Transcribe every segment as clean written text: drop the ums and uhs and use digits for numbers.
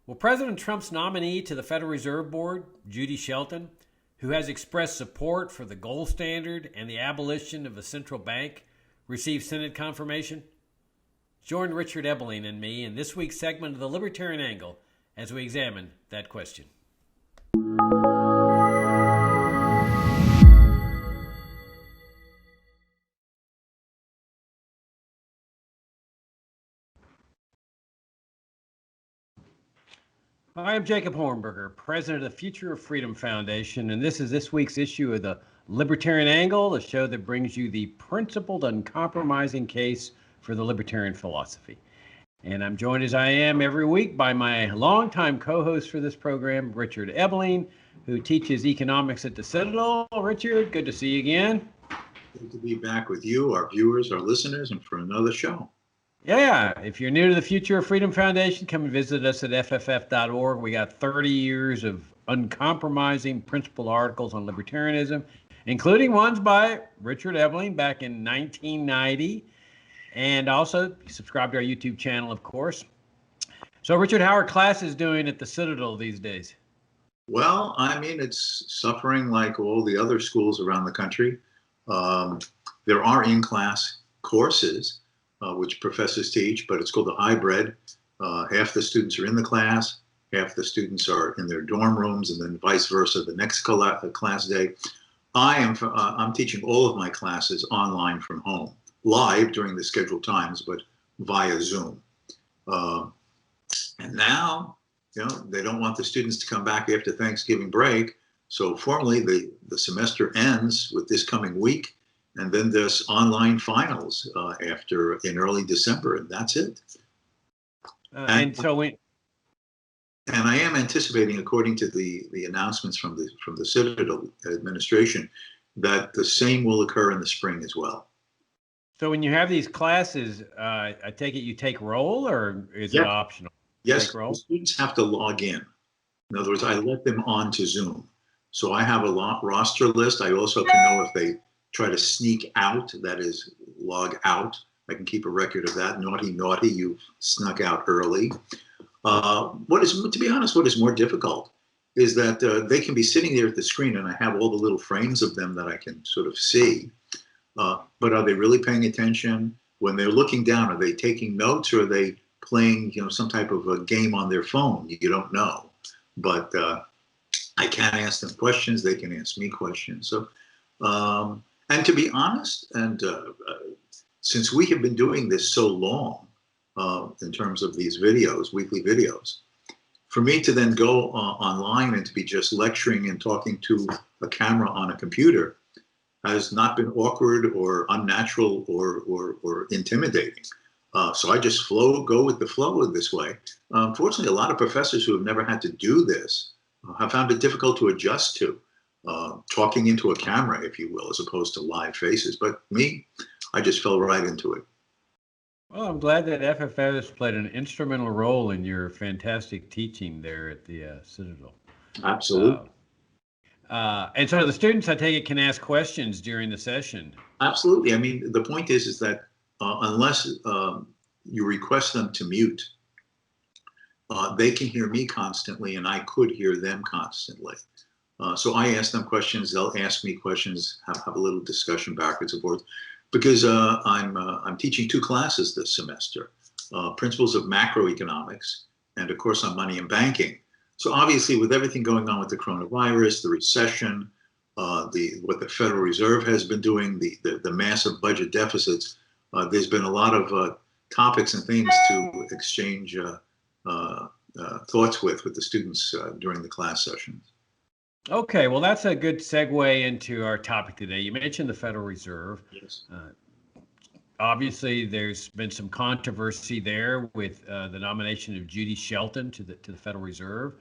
Well, President Trump's nominee to the Federal Reserve Board, Judy Shelton, who has expressed support for the gold standard and the abolition of a central bank, received Senate confirmation? Join Richard Ebeling and me in this week's segment of The Libertarian Angle as we examine that question. Hi, I'm Jacob Hornberger, president of the Future of Freedom Foundation, and this is this week's issue of the Libertarian Angle, a show that brings you the principled, uncompromising case for the libertarian philosophy. And I'm joined as I am every week by my longtime co-host for this program, Richard Ebeling, who teaches economics at the Citadel. Richard, good to see you again. Good to be back with you, our viewers, our listeners, and for another show. Yeah, if you're new to the Future of Freedom Foundation, come and visit us at fff.org. We got 30 years of uncompromising principled articles on libertarianism, including ones by Richard Ebeling back in 1990. And also subscribe to our YouTube channel, of course. So, Richard, how are classes doing at the Citadel these days? Well, I mean, it's suffering like all the other schools around the country. There are in-class courses, which professors teach, but it's called a hybrid. Half the students are in the class, half the students are in their dorm rooms, and then vice versa the next class day. I'm teaching all of my classes online from home, live during the scheduled times, but via Zoom. And now, they don't want the students to come back after Thanksgiving break. So formally, the semester ends with this coming week. And then there's online finals in early December, and that's it. And I am anticipating, according to the announcements from the Citadel administration, that the same will occur in the spring as well. So when you have these classes, I take it you take roll, or is it optional? Yes, the students have to log in. In other words, I let them on to Zoom. So I have a roster list. I also can know if they try to sneak out, that is, log out. I can keep a record of that. Naughty, you snuck out early. To be honest, what is more difficult is that they can be sitting there at the screen and I have all the little frames of them that I can sort of see. But are they really paying attention? When they're looking down, are they taking notes, or are they playing, some type of a game on their phone? You don't know. But I can ask them questions. They can ask me questions. So, and to be honest, and since we have been doing this so long in terms of these videos, weekly videos, for me to then go online and to be just lecturing and talking to a camera on a computer has not been awkward or unnatural or intimidating. So I just go with the flow in this way. Unfortunately, a lot of professors who have never had to do this have found it difficult to adjust to. Talking into a camera, if you will, as opposed to live faces. But me, I just fell right into it. Well, I'm glad that FFF has played an instrumental role in your fantastic teaching there at the Citadel. Absolutely. And so the students, I take it, can ask questions during the session. Absolutely. I mean, the point is that unless you request them to mute, they can hear me constantly, and I could hear them constantly. So I ask them questions, they'll ask me questions, have a little discussion backwards and forwards, because I'm teaching 2 classes this semester, principles of macroeconomics, and of course on money and banking. So obviously, with everything going on with the coronavirus, the recession, what the Federal Reserve has been doing, the massive budget deficits, there's been a lot of topics and things to exchange thoughts with the students during the class sessions. Okay, well, that's a good segue into our topic today. You mentioned the Federal Reserve. Yes. Obviously, there's been some controversy there with the nomination of Judy Shelton to the Federal Reserve.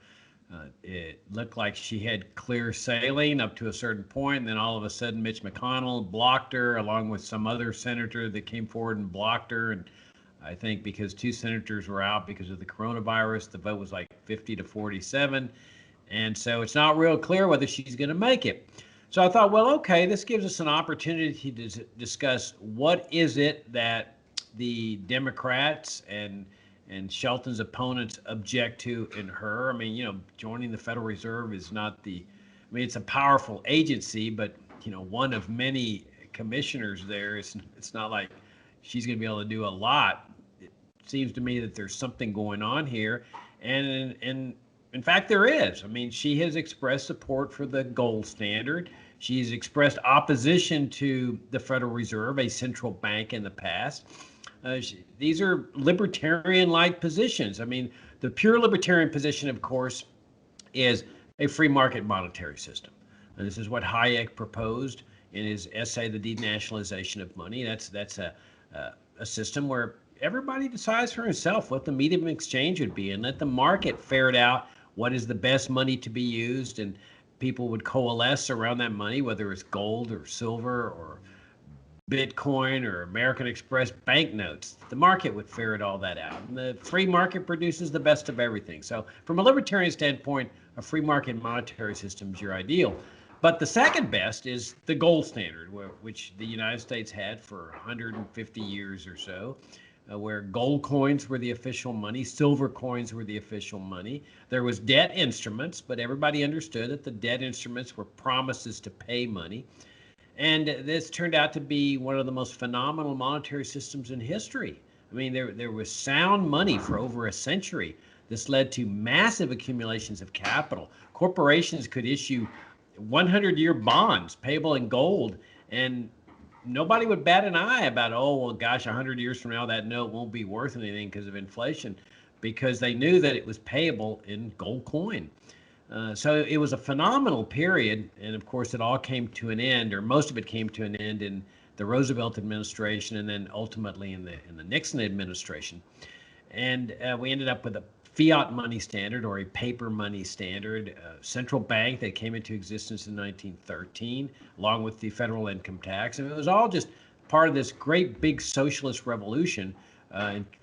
It looked like she had clear sailing up to a certain point, and then all of a sudden Mitch McConnell blocked her, along with some other senator that came forward and blocked her. And I think because 2 senators were out because of the coronavirus, the vote was like 50 to 47. And so it's not real clear whether she's going to make it. So I thought, well, okay, this gives us an opportunity to discuss what is it that the Democrats and and Shelton's opponents object to in her. I mean, joining the Federal Reserve is not it's a powerful agency, but one of many commissioners there. It's not like she's going to be able to do a lot. It seems to me that there's something going on here, and in fact there is. I mean, she has expressed support for the gold standard. She's expressed opposition to the Federal Reserve, a central bank, in the past. These are libertarian-like positions. I mean, the pure libertarian position, of course, is a free market monetary system. And this is what Hayek proposed in his essay, The Denationalization of Money. That's a system where everybody decides for himself what the medium of exchange would be, and let the market ferret out what is the best money to be used, and people would coalesce around that money, whether it's gold or silver or Bitcoin or American Express banknotes. The market would ferret all that out. And the free market produces the best of everything. So from a libertarian standpoint, a free market monetary system is your ideal. But the second best is the gold standard, which the United States had for 150 years or so, where gold coins were the official money, silver coins were the official money. There was debt instruments, but everybody understood that the debt instruments were promises to pay money. And this turned out to be one of the most phenomenal monetary systems in history. I mean, there was sound money for over a century. This led to massive accumulations of capital. Corporations could issue 100-year bonds payable in gold, and nobody would bat an eye about, oh, well, gosh, 100 years from now, that note won't be worth anything because of inflation, because they knew that it was payable in gold coin. So it was a phenomenal period, and of course it all came to an end, or most of it came to an end in the Roosevelt administration, and then ultimately in the Nixon administration. And we ended up with a fiat money standard, or a paper money standard, central bank that came into existence in 1913, along with the federal income tax. And it was all just part of this great big socialist revolution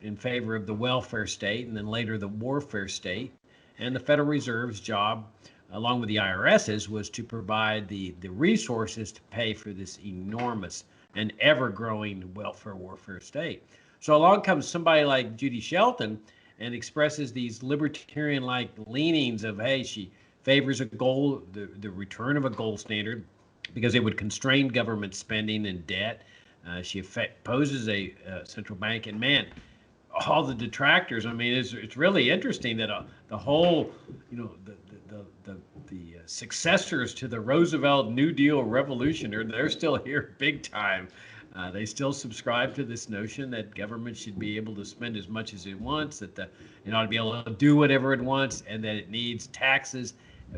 in favor of the welfare state, and then later the warfare state. And the Federal Reserve's job, along with the IRS's, was to provide the resources to pay for this enormous and ever-growing welfare warfare state. So along comes somebody like Judy Shelton and expresses these libertarian-like leanings of, hey, she favors the return of a gold standard because it would constrain government spending and debt. She opposes a central bank, and man, all the detractors. I mean, it's really interesting that the whole, the successors to the Roosevelt New Deal revolution they're still here big time. They still subscribe to this notion that government should be able to spend as much as it wants, that it ought to be able to do whatever it wants, and that it needs taxes,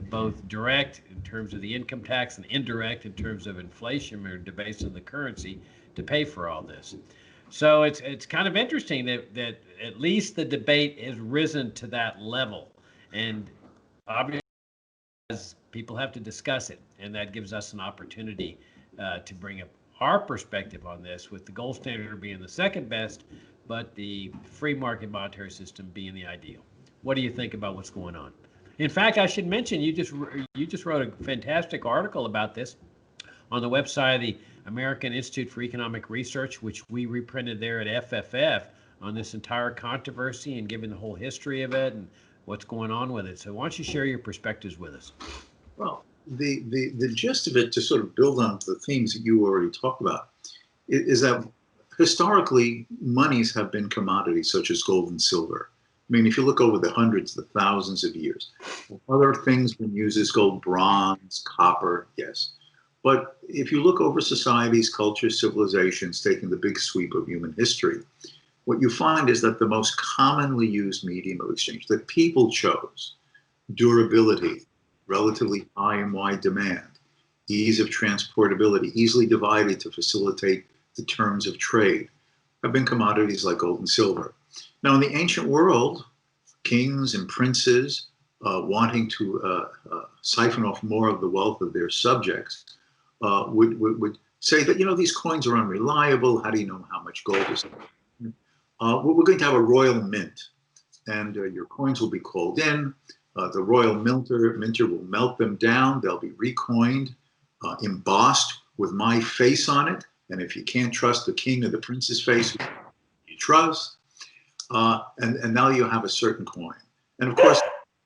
both direct in terms of the income tax and indirect in terms of inflation or debasing the currency, to pay for all this. So it's kind of interesting that at least the debate has risen to that level, and obviously people have to discuss it, and that gives us an opportunity to bring up our perspective on this, with the gold standard being the second best, but the free market monetary system being the ideal. What do you think about what's going on? In fact, I should mention you just wrote a fantastic article about this on the website of the American Institute for Economic Research, which we reprinted there at FFF, on this entire controversy and giving the whole history of it and what's going on with it. So why don't you share your perspectives with us? Well, the gist of it, to sort of build on the themes that you already talked about, is that historically monies have been commodities such as gold and silver. I mean, if you look over the hundreds, the thousands of years, other things been used as gold, bronze, copper, yes. But if you look over societies, cultures, civilizations, taking the big sweep of human history, what you find is that the most commonly used medium of exchange that people chose, durability, relatively high and wide demand, ease of transportability, easily divided to facilitate the terms of trade, have been commodities like gold and silver. Now, in the ancient world, kings and princes wanting to siphon off more of the wealth of their subjects would say that, these coins are unreliable. How do you know how much gold is? We're going to have a royal mint, and your coins will be called in. The royal minter will melt them down. They'll be recoined, embossed with my face on it. And if you can't trust the king or the prince's face, you trust. and now you have a certain coin. And of course,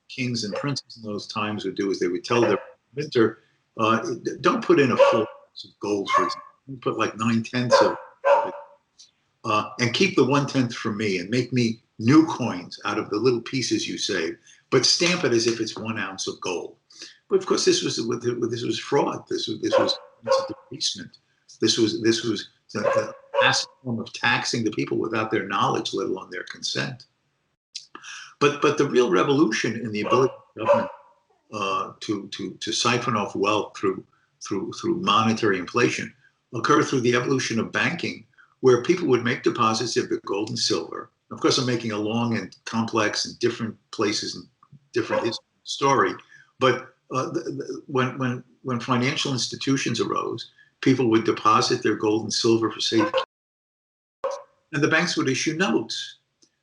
kings and princes in those times would do is they would tell their minter, don't put in a full ounce of gold, for example. Put like 9/10 of it, and keep the 1/10 for me, and make me new coins out of the little pieces you save, but stamp it as if it's 1 ounce of gold. But of course, this was fraud. This was debasement. This was a massive form of taxing the people without their knowledge, let alone their consent. But the real revolution in the ability of government to siphon off wealth through monetary inflation occurred through the evolution of banking, where people would make deposits of the gold and silver. Of course, I'm making a long and complex and different places and different story, but when financial institutions arose, people would deposit their gold and silver for safety, and the banks would issue notes,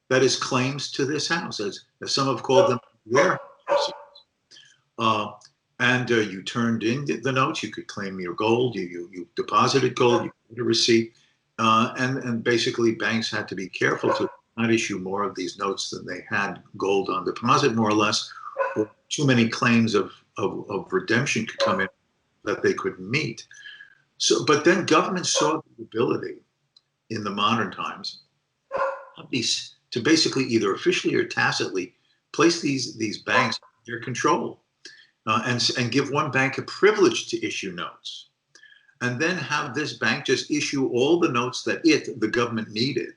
that is, claims to this house, as some have called them, warehouse receipts. And you turned in the notes. You could claim your gold. You deposited gold. You got a receipt, and basically banks had to be careful to not issue more of these notes than they had gold on deposit, more or less, or too many claims of redemption could come in that they couldn't meet. So, but then government saw the ability in the modern times of these to basically either officially or tacitly place these banks in their control, and give one bank a privilege to issue notes, and then have this bank just issue all the notes that the government needed.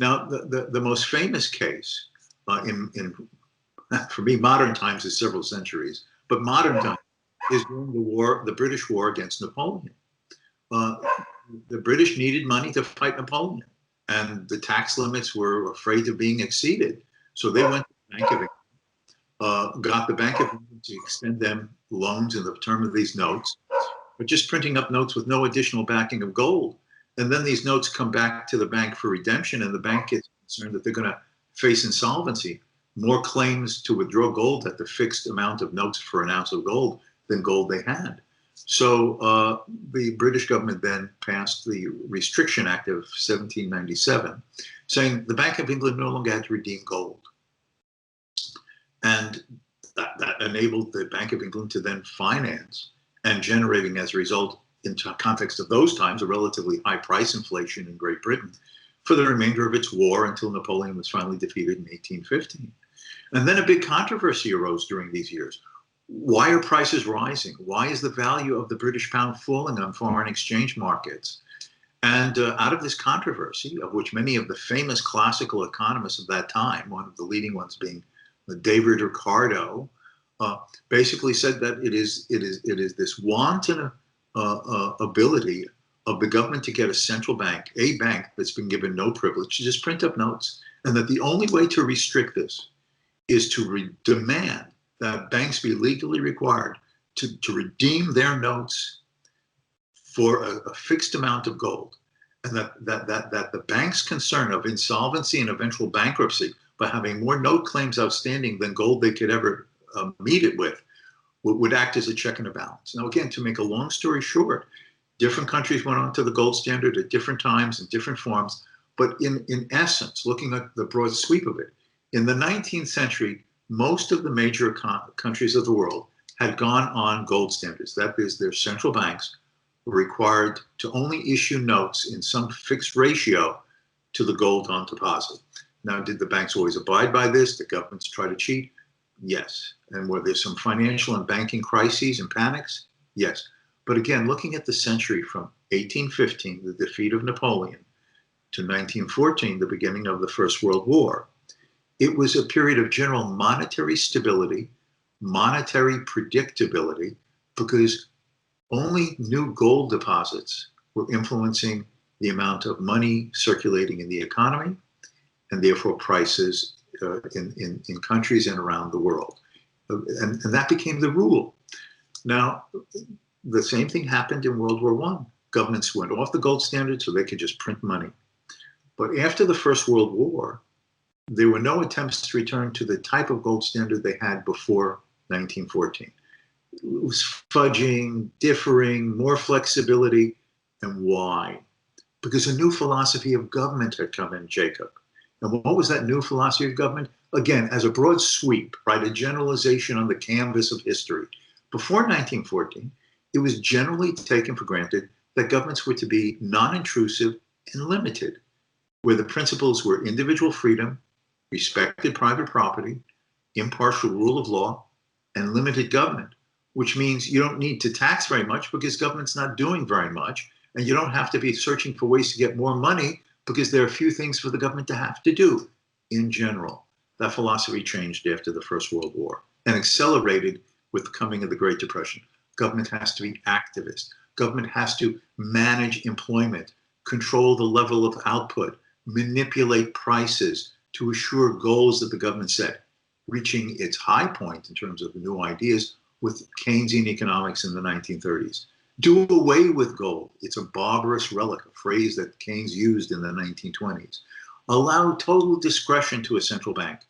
Now, the most famous case in for me, modern times is several centuries, but modern times is during the British War against Napoleon. The British needed money to fight Napoleon, and the tax limits were afraid of being exceeded. So they went to the Bank of England, got the Bank of England to extend them loans in the term of these notes, but just printing up notes with no additional backing of gold. And then these notes come back to the bank for redemption, and the bank gets concerned that they're going to face insolvency. More claims to withdraw gold at the fixed amount of notes for an ounce of gold than gold they had. So the British government then passed the Restriction Act of 1797, saying the Bank of England no longer had to redeem gold. And that enabled the Bank of England to then finance, and generating as a result, in context of those times, a relatively high price inflation in Great Britain for the remainder of its war until Napoleon was finally defeated in 1815. And then a big controversy arose during these years. Why are prices rising? Why is the value of the British pound falling on foreign exchange markets? And out of this controversy, of which many of the famous classical economists of that time, one of the leading ones being David Ricardo, basically said that it is this wanton ability of the government to get a central bank, a bank that's been given no privilege, to just print up notes, and that the only way to restrict this is to demand that banks be legally required to redeem their notes for a fixed amount of gold, and that the bank's concern of insolvency and eventual bankruptcy by having more note claims outstanding than gold they could ever meet it with would act as a check and a balance. Now, again, to make a long story short, different countries went on to the gold standard at different times in different forms, but in essence, looking at the broad sweep of it, in the 19th century, most of the major countries of the world had gone on gold standards. That is, their central banks were required to only issue notes in some fixed ratio to the gold on deposit. Now, did the banks always abide by this? Did governments try to cheat? Yes. And were there some financial and banking crises and panics? Yes. But again, looking at the century from 1815, the defeat of Napoleon, to 1914, the beginning of the First World War, it was a period of general monetary stability, monetary predictability, because only new gold deposits were influencing the amount of money circulating in the economy, and therefore prices in countries and around the world. And that became the rule. Now, the same thing happened in World War I. Governments went off the gold standard so they could just print money. But after the First World War, there were no attempts to return to the type of gold standard they had before 1914. It was fudging, differing, more flexibility. And why? Because a new philosophy of government had come in, Jacob. And what was that new philosophy of government? Again, as a broad sweep, right, a generalization on the canvas of history. Before 1914, it was generally taken for granted that governments were to be non-intrusive and limited, where the principles were individual freedom, respected private property, impartial rule of law, and limited government, which means you don't need to tax very much because government's not doing very much, and you don't have to be searching for ways to get more money because there are few things for the government to have to do in general. That philosophy changed after the First World War and accelerated with the coming of the Great Depression. Government has to be activist. Government has to manage employment, control the level of output, manipulate prices to assure goals that the government set, reaching its high point in terms of new ideas with Keynesian economics in the 1930s. Do away with gold. It's a barbarous relic, a phrase that Keynes used in the 1920s. Allow total discretion to a central bank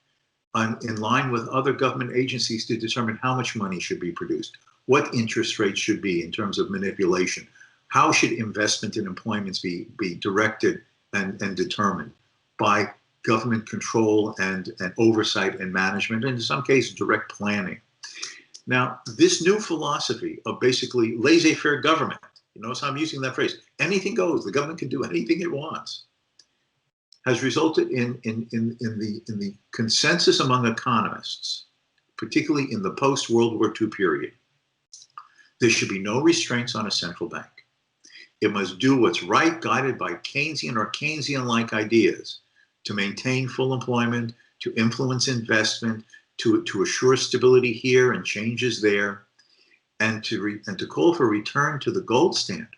in line with other government agencies to determine how much money should be produced, what interest rates should be in terms of manipulation, how should investment and employments be directed and determined by government control and oversight and management, and in some cases, direct planning. Now, this new philosophy of basically laissez-faire government, you notice I'm using that phrase, anything goes, the government can do anything it wants, has resulted in the consensus among economists, particularly in the post-World War II period. There should be no restraints on a central bank. It must do what's right, guided by Keynesian or Keynesian-like ideas to maintain full employment, to influence investment, to assure stability here and changes there, and to call for return to the gold standard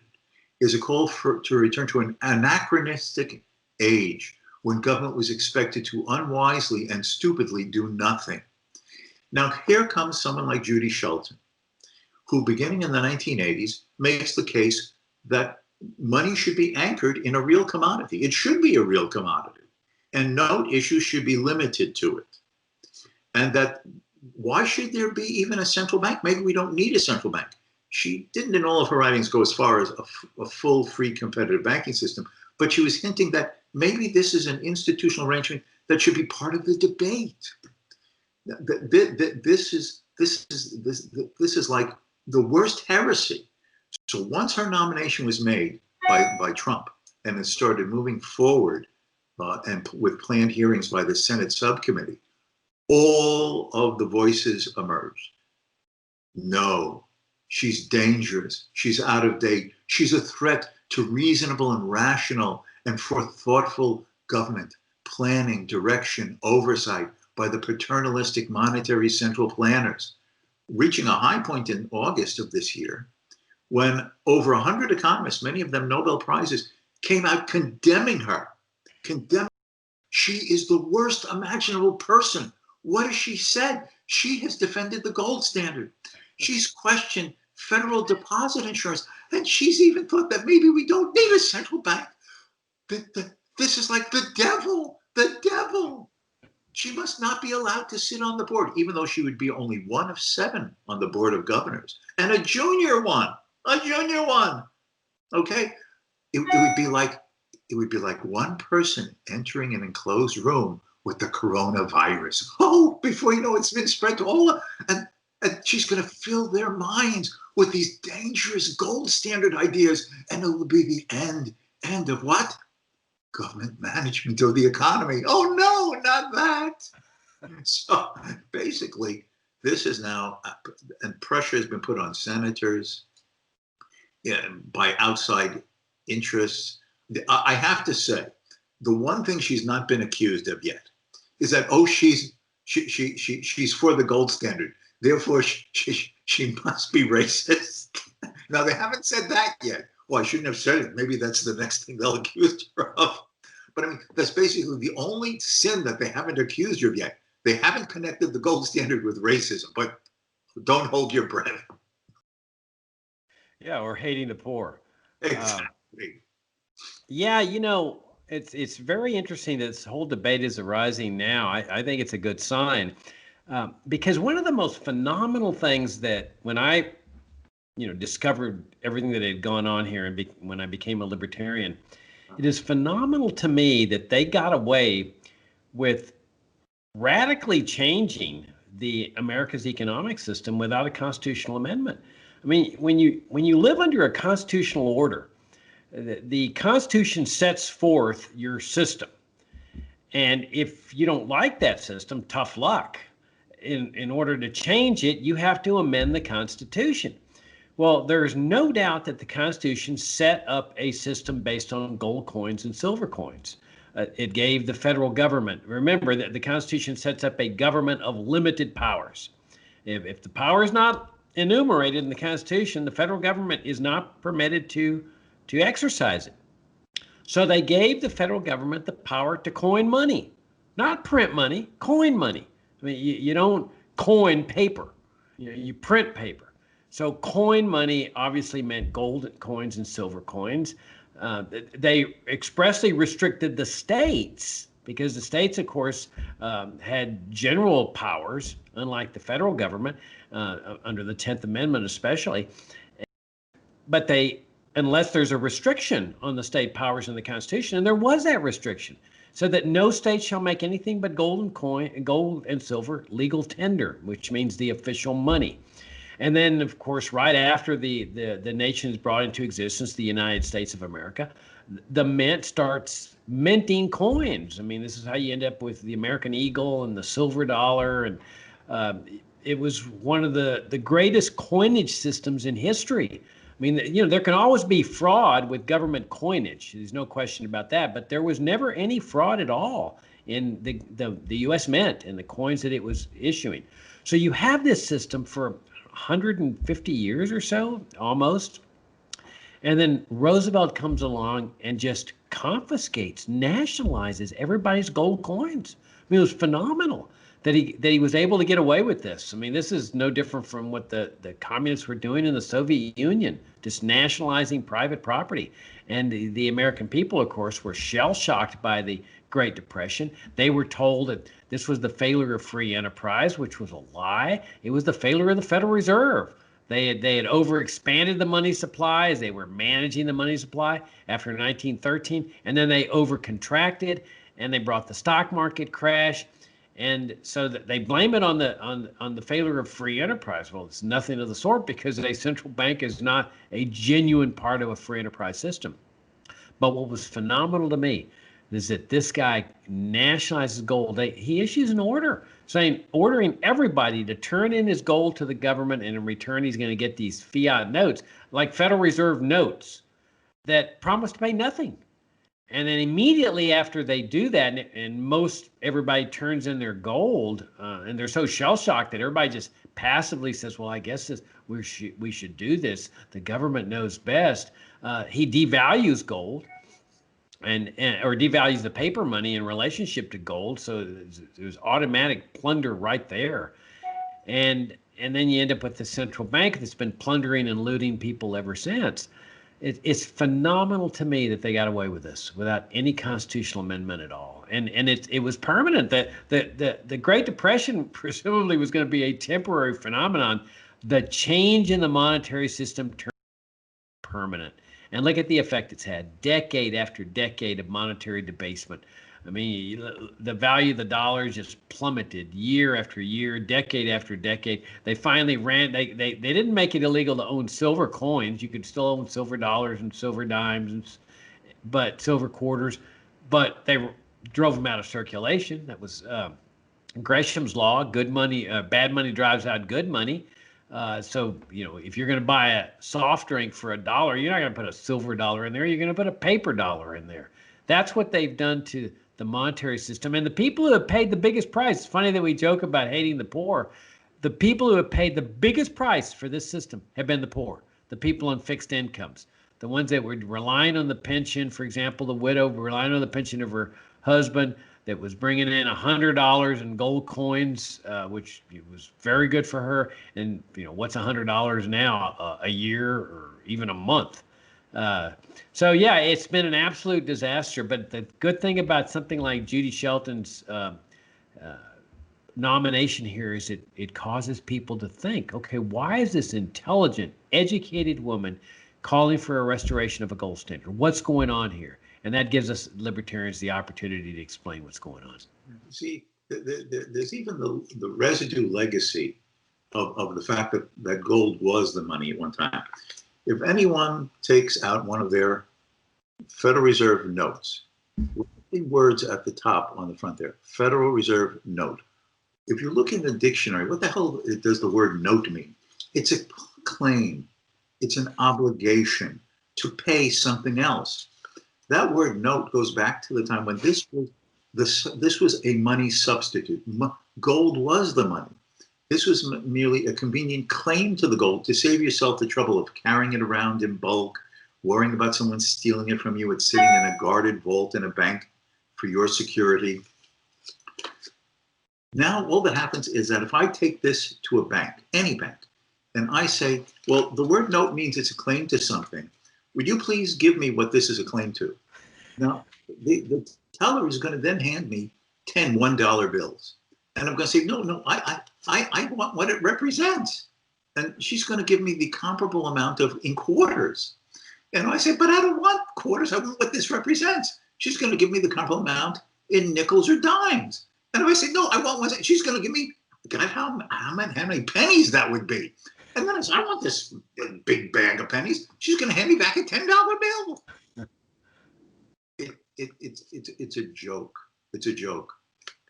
is a call to return to an anachronistic age when government was expected to unwisely and stupidly do nothing. Now, here comes someone like Judy Shelton, who beginning in the 1980s makes the case that money should be anchored in a real commodity. It should be a real commodity, and note issues should be limited to it. And that why should there be even a central bank? Maybe we don't need a central bank. She didn't in all of her writings go as far as a full free competitive banking system, but she was hinting that maybe this is an institutional arrangement that should be part of the debate. This is like the worst heresy. So once her nomination was made by Trump and it started moving forward and with planned hearings by the Senate subcommittee, all of the voices emerged. No, she's dangerous. She's out of date. She's a threat to reasonable and rational and thoughtful government, planning, direction, oversight by the paternalistic monetary central planners, reaching a high point in August of this year when over 100 economists, many of them Nobel Prizes, came out condemning her. She is the worst imaginable person. What has she said? She has defended the gold standard. She's questioned federal deposit insurance. And she's even thought that maybe we don't need a central bank. This is like the devil, the devil. She must not be allowed to sit on the board, even though she would be only one of 7 on the board of governors and a junior one. Okay? It would be like one person entering an enclosed room with the coronavirus. Oh, before you know it's been spread to all, and she's going to fill their minds with these dangerous gold standard ideas, and it will be the end of what? Government management of the economy. Oh no, not that. So basically, this is now, and pressure has been put on senators by outside interests. I have to say, the one thing she's not been accused of yet is that, oh, she's for the gold standard, therefore she must be racist. Now, they haven't said that yet. Well, I shouldn't have said it. Maybe that's the next thing they'll accuse her of. But I mean, that's basically the only sin that they haven't accused her of yet. They haven't connected the gold standard with racism, but don't hold your breath. Yeah, or hating the poor. Exactly. Yeah, it's very interesting that this whole debate is arising now. I think it's a good sign because one of the most phenomenal things that when I, discovered everything that had gone on here and when I became a libertarian, it is phenomenal to me that they got away with radically changing the America's economic system without a constitutional amendment. I mean, when you live under a constitutional order, the Constitution sets forth your system. And if you don't like that system, tough luck. In order to change it, you have to amend the Constitution. Well, there's no doubt that the Constitution set up a system based on gold coins and silver coins. It gave the federal government, remember that the Constitution sets up a government of limited powers. If the power is not enumerated in the Constitution, the federal government is not permitted to exercise it. So they gave the federal government the power to coin money, not print money, coin money. I mean, you don't coin paper, you print paper. So coin money obviously meant gold coins and silver coins. They expressly restricted the states because the states, of course, had general powers, unlike the federal government, under the 10th Amendment especially. But unless there's a restriction on the state powers in the Constitution, and there was that restriction, so that no state shall make anything but gold and silver legal tender, which means the official money. And then, of course, right after the nation is brought into existence, the United States of America, the mint starts minting coins. I mean, this is how you end up with the American eagle and the silver dollar. And it was one of the greatest coinage systems in history. I mean, there can always be fraud with government coinage. There's no question about that. But there was never any fraud at all in the U.S. Mint and the coins that it was issuing. So you have this system for 150 years or so, almost. And then Roosevelt comes along and just confiscates, nationalizes everybody's gold coins. I mean, it was phenomenal that he was able to get away with this. I mean, this is no different from what the communists were doing in the Soviet Union, just nationalizing private property. And the American people, of course, were shell-shocked by the Great Depression. They were told that this was the failure of free enterprise, which was a lie. It was the failure of the Federal Reserve. They had overexpanded the money supply as they were managing the money supply after 1913, and then they overcontracted, and they brought the stock market crash. And so that they blame it on the failure of free enterprise. Well, it's nothing of the sort, because a central bank is not a genuine part of a free enterprise system. But what was phenomenal to me is that this guy nationalizes gold. He issues an order ordering everybody to turn in his gold to the government, and in return he's going to get these fiat notes, like Federal Reserve notes, that promise to pay nothing. And then immediately after they do that, and everybody turns in their gold, and they're so shell-shocked that everybody just passively says, well, I guess we should do this. The government knows best. He devalues gold or devalues the paper money in relationship to gold. So there's automatic plunder right there. And then you end up with the central bank that's been plundering and looting people ever since. It's phenomenal to me that they got away with this without any constitutional amendment at all. And it was permanent. That the Great Depression presumably was going to be a temporary phenomenon. The change in the monetary system turned permanent. And look at the effect it's had, decade after decade of monetary debasement. I mean, the value of the dollar just plummeted year after year, decade after decade. They finally they didn't make it illegal to own silver coins. You could still own silver dollars and silver dimes, but silver quarters, but they drove them out of circulation. That was Gresham's law. Good money, bad money drives out good money. So, if you're going to buy a soft drink for $1, you're not going to put a silver dollar in there. You're going to put a paper dollar in there. That's what they've done to the monetary system. And the people who have paid the biggest price, it's funny that we joke about hating the poor. The people who have paid the biggest price for this system have been the poor, the people on fixed incomes, the ones that were relying on the pension. For example, the widow relying on the pension of her husband that was bringing in $100 in gold coins, which was very good for her. And, what's $100 now, a year or even a month? So yeah, it's been an absolute disaster. But the good thing about something like Judy Shelton's nomination here is it causes people to think, okay, why is this intelligent, educated woman calling for a restoration of a gold standard? What's going on here? And that gives us libertarians the opportunity to explain what's going on. See, there's even the residue legacy of the fact that gold was the money at one time. If anyone takes out one of their Federal Reserve notes, with the words at the top on the front there, Federal Reserve note. If you look in the dictionary, what the hell does the word note mean? It's a claim. It's an obligation to pay something else. That word note goes back to the time when this was a money substitute. Gold was the money. This was merely a convenient claim to the gold to save yourself the trouble of carrying it around in bulk, worrying about someone stealing it from you. It's sitting in a guarded vault in a bank for your security. Now, all that happens is that if I take this to a bank, any bank, and I say, well, the word note means it's a claim to something. Would you please give me what this is a claim to? Now, the teller is going to then hand me 10 $1 bills. And I'm going to say, no, I want what it represents. And she's going to give me the comparable amount in quarters. And I say, but I don't want quarters. I want what this represents. She's going to give me the comparable amount in nickels or dimes. And if I say, no, I want one, she's going to give me, God, how many pennies that would be. And then I say, I want this big bag of pennies. She's going to hand me back a $10 bill. It's a joke. It's a joke.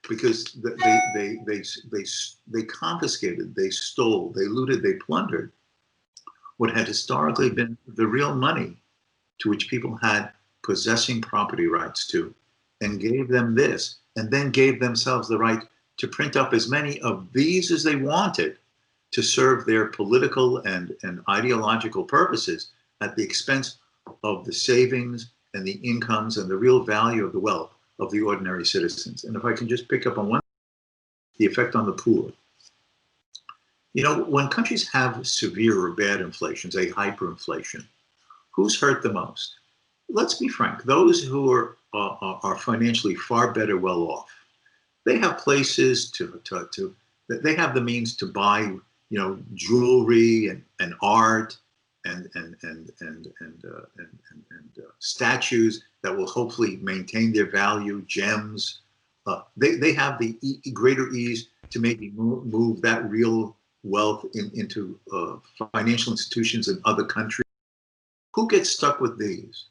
Because they confiscated, they stole, they looted, they plundered what had historically been the real money to which people had possessing property rights to, and gave them this, and then gave themselves the right to print up as many of these as they wanted to serve their political and ideological purposes at the expense of the savings and the incomes and the real value of the wealth of the ordinary citizens. And if I can just pick up on one, the effect on the poor. You know, when countries have severe or bad inflation, say hyperinflation, who's hurt the most? Let's be frank, those who are financially far better well off. They have places they have the means to buy, you know, jewelry and art and statues that will hopefully maintain their value, gems. They have the greater ease to maybe move that real wealth into financial institutions in other countries. Who gets stuck with these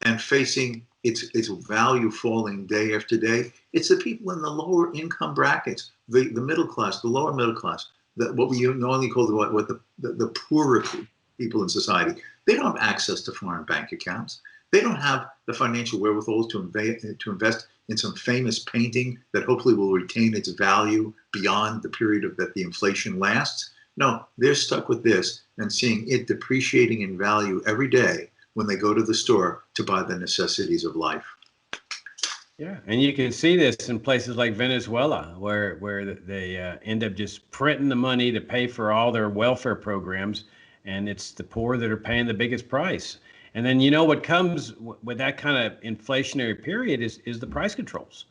and facing its value falling day after day? It's the people in the lower income brackets, the middle class, the lower middle class, what we normally call the poorer people in society. They don't have access to foreign bank accounts. They don't have the financial wherewithal to invest in some famous painting that hopefully will retain its value beyond the period that the inflation lasts. No, they're stuck with this and seeing it depreciating in value every day when they go to the store to buy the necessities of life. Yeah, and you can see this in places like Venezuela, where they end up just printing the money to pay for all their welfare programs, and it's the poor that are paying the biggest price. And then, you know, what comes with that kind of inflationary period is the price controls,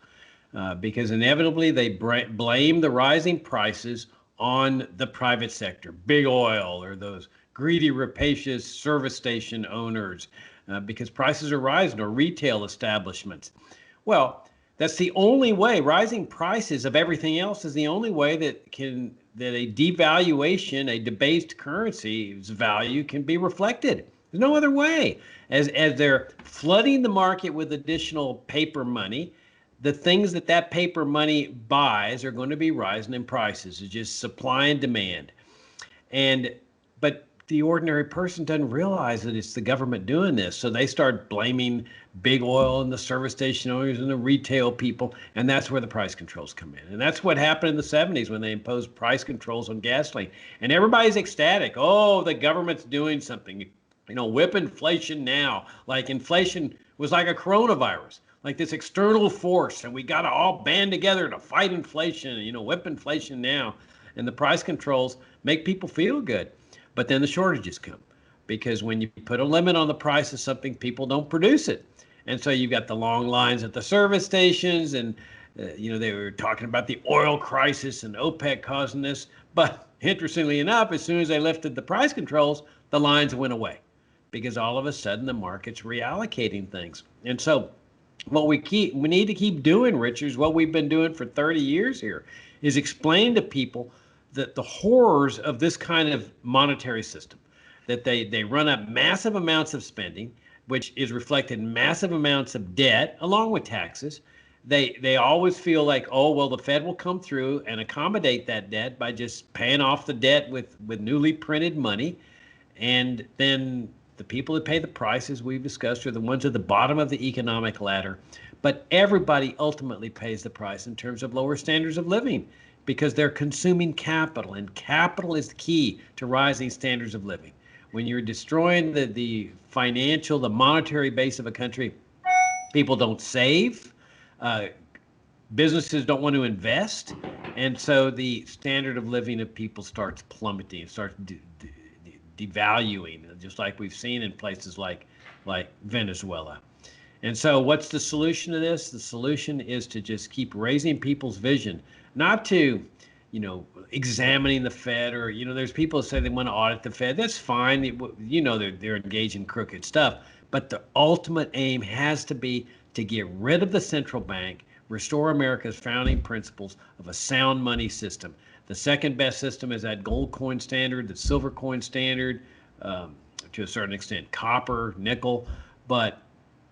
because inevitably they blame the rising prices on the private sector, big oil, or those greedy, rapacious service station owners, because prices are rising, or retail establishments. Well, that's the only way. Rising prices of everything else is the only way that a devaluation, a debased currency's value can be reflected. There's no other way. As they're flooding the market with additional paper money, the things that paper money buys are going to be rising in prices. It's just supply and demand. But the ordinary person doesn't realize that it's the government doing this. So they start blaming big oil and the service station owners and the retail people. And that's where the price controls come in. And that's what happened in the 70s when they imposed price controls on gasoline. And everybody's ecstatic. Oh, the government's doing something. You know, whip inflation now. Like inflation was like a coronavirus, like this external force. And we got to all band together to fight inflation, you know, whip inflation now. And the price controls make people feel good. But then the shortages come, because when you put a limit on the price of something, people don't produce it. And so you've got the long lines at the service stations, and you know, they were talking about the oil crisis and OPEC causing this. But interestingly enough, as soon as they lifted the price controls, the lines went away, because all of a sudden the market's reallocating things. And so What we need to keep doing, Richard, is what we've been doing for 30 years here, is explain to people that the horrors of this kind of monetary system, that they run up massive amounts of spending, which is reflected in massive amounts of debt along with taxes. They always feel like, oh, well, the Fed will come through and accommodate that debt by just paying off the debt with newly printed money. And then the people that pay the prices we've discussed are the ones at the bottom of the economic ladder. But everybody ultimately pays the price in terms of lower standards of living because they're consuming capital, and capital is the key to rising standards of living. When you're destroying the financial, the monetary base of a country, people don't save, businesses don't want to invest, and so the standard of living of people starts plummeting, starts devaluing, just like we've seen in places like Venezuela. And so what's the solution to this? The solution is to just keep raising people's vision, not to, examining the Fed, or, there's people who say they want to audit the Fed. That's fine. They're engaged in crooked stuff. But the ultimate aim has to be to get rid of the central bank, restore America's founding principles of a sound money system. The second best system is that gold coin standard, the silver coin standard, to a certain extent, copper, nickel. But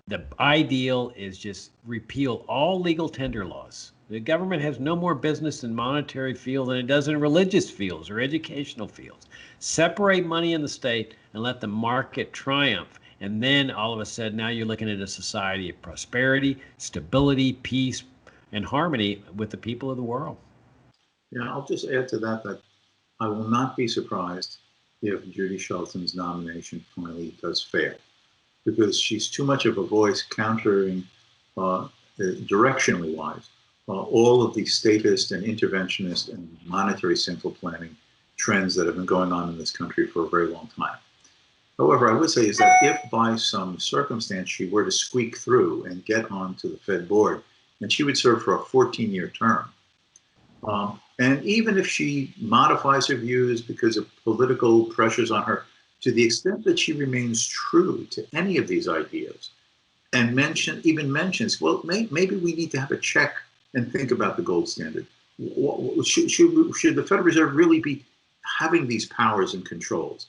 the ideal is just repeal all legal tender laws. The government has no more business in monetary field than it does in religious fields or educational fields. Separate money in the state and let the market triumph. And then all of a sudden, now you're looking at a society of prosperity, stability, peace, and harmony with the people of the world. Yeah, I'll just add to that I will not be surprised if Judy Shelton's nomination finally does fail, because she's too much of a voice countering, directionally wise, all of the statist and interventionist and monetary central planning trends that have been going on in this country for a very long time. However, I would say is that if by some circumstance she were to squeak through and get onto the Fed board, and she would serve for a 14-year term, and even if she modifies her views because of political pressures on her, to the extent that she remains true to any of these ideas, and mentions, well, maybe we need to have a check and think about the gold standard. Should the Federal Reserve really be having these powers and controls?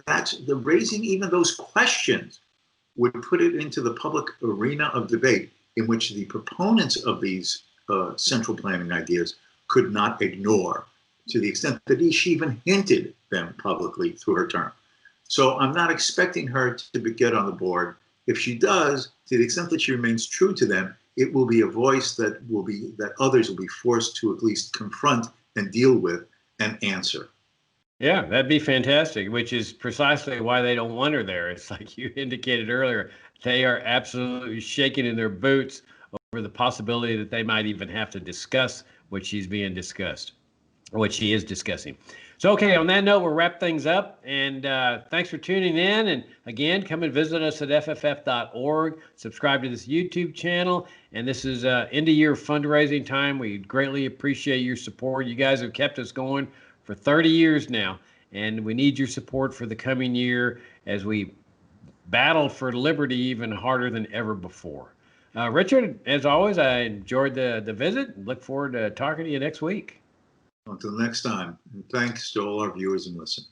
That's the raising even those questions would put it into the public arena of debate in which the proponents of these central planning ideas could not ignore, to the extent that she even hinted them publicly through her term. So I'm not expecting her to get on the board. If she does, to the extent that she remains true to them, it will be a voice that others will be forced to at least confront and deal with and answer. Yeah, that'd be fantastic, which is precisely why they don't want her there. It's like you indicated earlier, they are absolutely shaking in their boots over the possibility that they might even have to discuss what she's being discussed, or what she is discussing. So, okay, on that note, we'll wrap things up. And thanks for tuning in. And again, come and visit us at fff.org. Subscribe to this YouTube channel. And this is end of year fundraising time. We greatly appreciate your support. You guys have kept us going for 30 years now. And we need your support for the coming year as we battle for liberty even harder than ever before. Richard, as always, I enjoyed the visit. Look forward to talking to you next week. Until next time, and thanks to all our viewers and listeners.